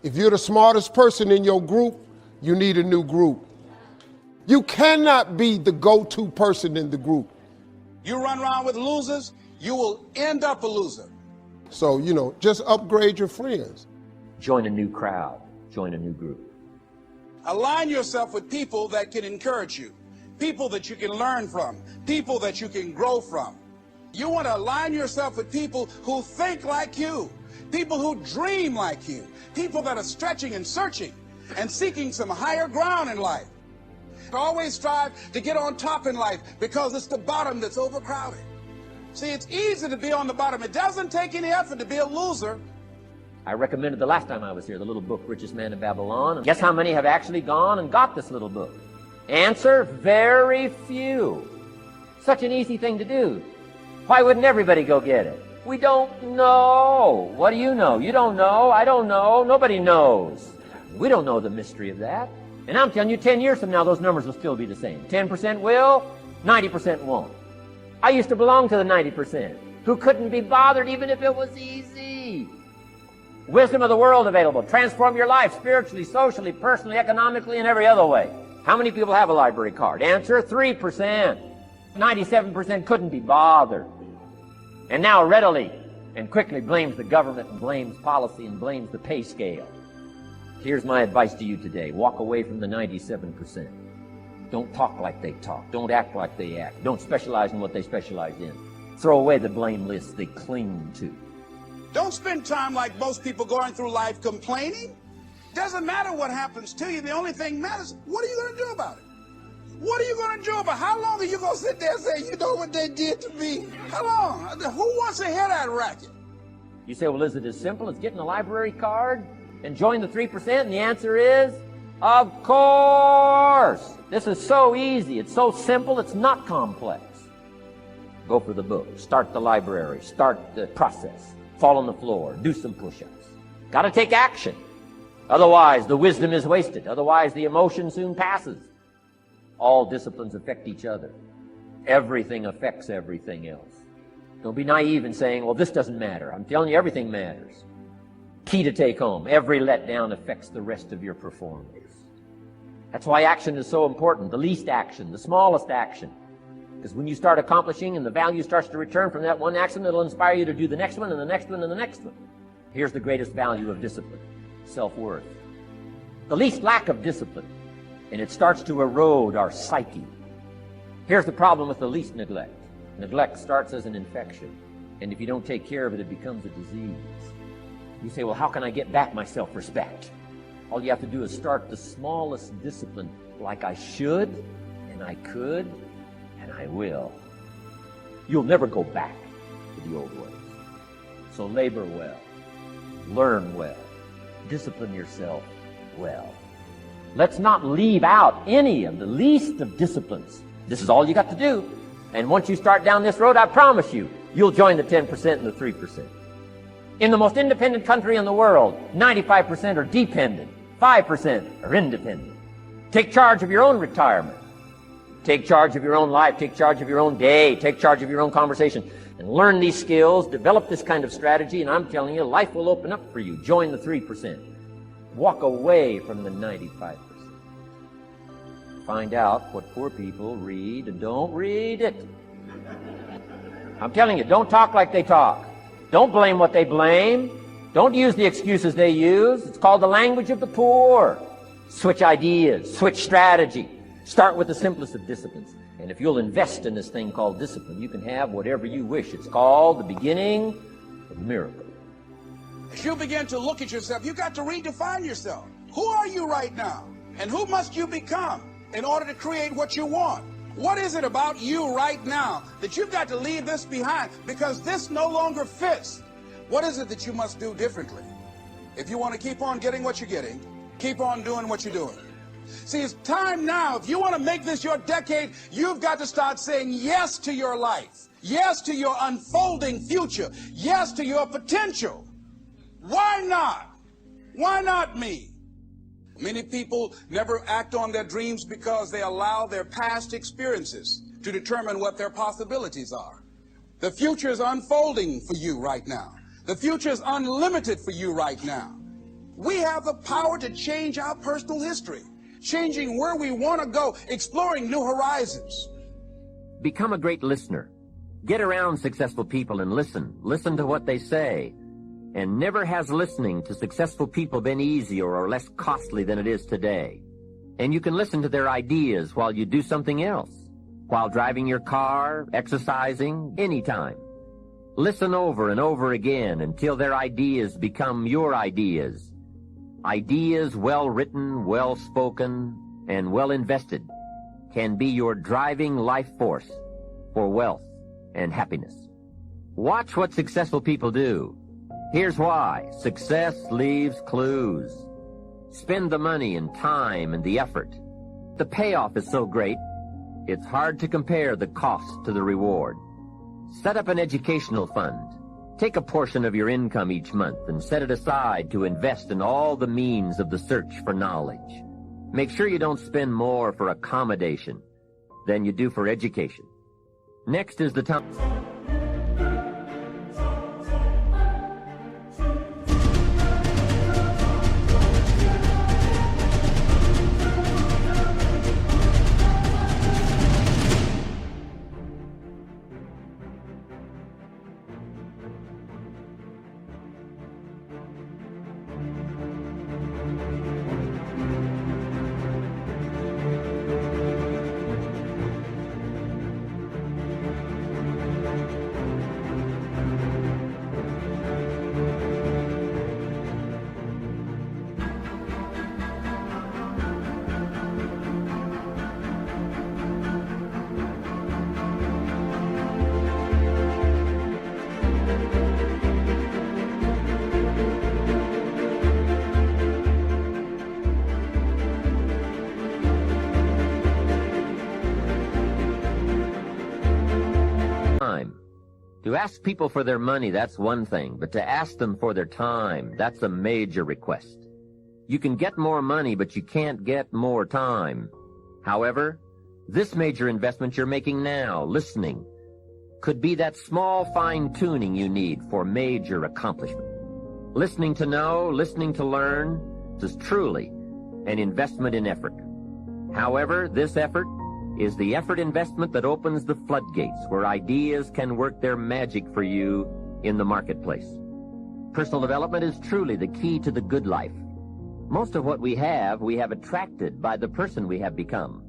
If you're the smartest person in your group, you need a new group. You cannot be the go-to person in the group. You run around with losers, you will end up a loser. So, just upgrade your friends. Join a new crowd. Join a new group. Align yourself with people that can encourage you, people that you can learn from, people that you can grow from. You want to align yourself with people who think like you, people who dream like you, people that are stretching and searching and seeking some higher ground in life. Always strive to get on top in life because it's the bottom that's overcrowded. See, it's easy to be on the bottom. It doesn't take any effort to be a loser. I recommended the last time I was here the little book, Richest Man in Babylon. And guess how many have actually gone and got this little book? Answer, very few. Such an easy thing to do. Why wouldn't everybody go get it? We don't know. What do you know? You don't know. I don't know. Nobody knows. We don't know the mystery of that. And I'm telling you, 10 years from now, those numbers will still be the same. 10% will, 90% won't. I used to belong to the 90% who couldn't be bothered even if it was easy. Wisdom of the world available. Transform your life spiritually, socially, personally, economically, and every other way. How many people have a library card? Answer, 3%. 97% couldn't be bothered. And now readily and quickly blames the government and blames policy and blames the pay scale. Here's my advice to you today. Walk away from the 97%. Don't talk like they talk. Don't act like they act. Don't specialize in what they specialize in. Throw away the blame lists they cling to. Don't spend time like most people going through life complaining. Doesn't matter what happens to you. The only thing matters, what are you going to do about it? What are you going to do about it? How long are you going to sit there and say, you know what they did to me? How long? Who wants to hear that racket? You say, well, is it as simple as getting a library card and join the 3%? And the answer is, of course. This is so easy. It's so simple. It's not complex. Go for the book. Start the library. Start the process. Fall on the floor. Do some push-ups. Got to take action. Otherwise, the wisdom is wasted. Otherwise, the emotion soon passes. All disciplines affect each other. Everything affects everything else. Don't be naive in saying, well, this doesn't matter. I'm telling you, everything matters. Key to take home. Every letdown affects the rest of your performance. That's why action is so important. The least action, the smallest action. Because when you start accomplishing and the value starts to return from that one action, it'll inspire you to do the next one and the next one and the next one. Here's the greatest value of discipline. Self-worth. The least lack of discipline. And it starts to erode our psyche. Here's the problem with the least neglect. Neglect starts as an infection. And if you don't take care of it, it becomes a disease. You say, well, how can I get back my self-respect? All you have to do is start the smallest discipline, like I should, and I could, and I will. You'll never go back to the old ways. So labor well, learn well, discipline yourself well. Let's not leave out any of the least of disciplines. This is all you got to do. And once you start down this road, I promise you, you'll join the 10% and the 3%. In the most independent country in the world, 95% are dependent, 5% are independent. Take charge of your own retirement. Take charge of your own life. Take charge of your own day. Take charge of your own conversation. And learn these skills, develop this kind of strategy, and I'm telling you, life will open up for you. Join the 3%. Walk away from the 95%. Find out what poor people read and don't read it. I'm telling you, don't talk like they talk. Don't blame what they blame. Don't use the excuses they use. It's called the language of the poor. Switch ideas. Switch strategy. Start with the simplest of disciplines. And if you'll invest in this thing called discipline, you can have whatever you wish. It's called the beginning of a miracle. As you begin to look at yourself, you got to redefine yourself. Who are you right now? And who must you become in order to create what you want? What is it about you right now that you've got to leave this behind because this no longer fits? What is it that you must do differently? If you want to keep on getting what you're getting, keep on doing what you're doing. See, it's time now. If you want to make this your decade, you've got to start saying yes to your life. Yes to your unfolding future. Yes to your potential. Why not? Why not me? Many people never act on their dreams because they allow their past experiences to determine what their possibilities are. The future is unfolding for you right now. The future is unlimited for you right now. We have the power to change our personal history, changing where we want to go, exploring new horizons. Become a great listener. Get around successful people and listen. Listen to what they say. And never has listening to successful people been easier or less costly than it is today. And you can listen to their ideas while you do something else, while driving your car, exercising, anytime. Listen over and over again until their ideas become your ideas. Ideas well written, well spoken, and well invested can be your driving life force for wealth and happiness. Watch what successful people do. Here's why. Success leaves clues. Spend the money and time and the effort. The payoff is so great, it's hard to compare the cost to the reward. Set up an educational fund. Take a portion of your income each month and set it aside to invest in all the means of the search for knowledge. Make sure you don't spend more for accommodation than you do for education. Next is the time. To ask people for their money, that's one thing, but to ask them for their time, that's a major request. You can get more money, but you can't get more time. However, this major investment you're making now, listening, could be that small fine-tuning you need for major accomplishment. Listening to know, listening to learn, is truly an investment in effort. However, this effort is the effort investment that opens the floodgates where ideas can work their magic for you in the marketplace. Personal development is truly the key to the good life. Most of what we have attracted by the person we have become.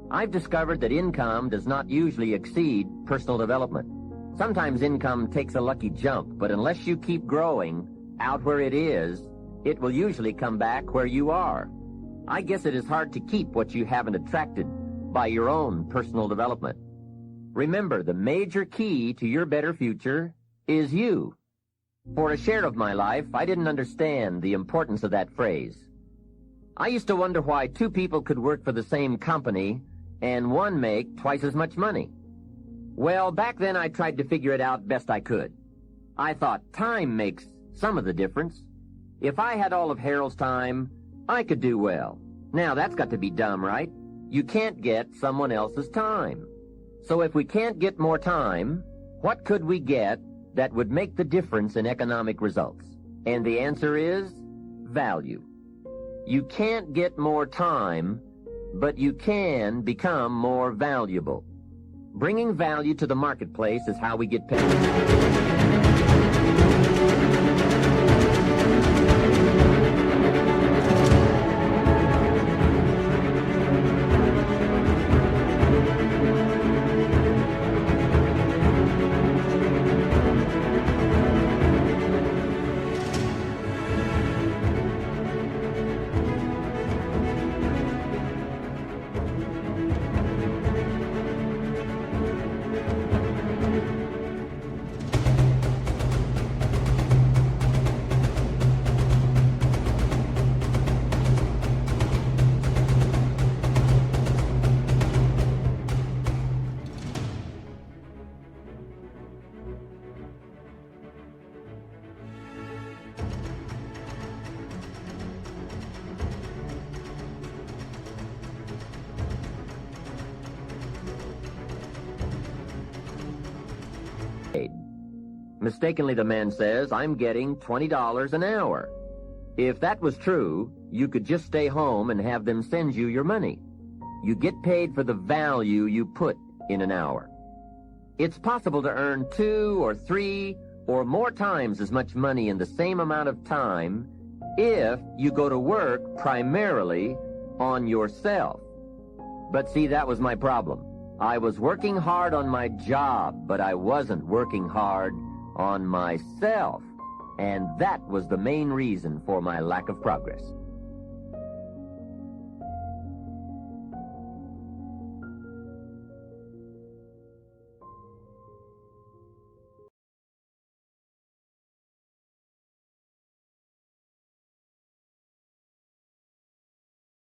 I've discovered that income does not usually exceed personal development. Sometimes income takes a lucky jump, but unless you keep growing out where it is, it will usually come back where you are. I guess it is hard to keep what you haven't attracted by your own personal development. Remember, the major key to your better future is you. For a share of my life, I didn't understand the importance of that phrase. I used to wonder why two people could work for the same company and one make twice as much money. Well, back then I tried to figure it out best I could. I thought time makes some of the difference. If I had all of Harold's time, I could do well. Now that's got to be dumb, right? You can't get someone else's time. So if we can't get more time, what could we get that would make the difference in economic results? And the answer is value. You can't get more time, but you can become more valuable. Bringing value to the marketplace is how we get paid. Mistakenly, the man says, I'm getting $20 an hour. If that was true, you could just stay home and have them send you your money. You get paid for the value you put in an hour. It's possible to earn 2 or 3 or more times as much money in the same amount of time if you go to work primarily on yourself. But see, that was my problem. I was working hard on my job, but I wasn't working hard on myself. And that was the main reason for my lack of progress.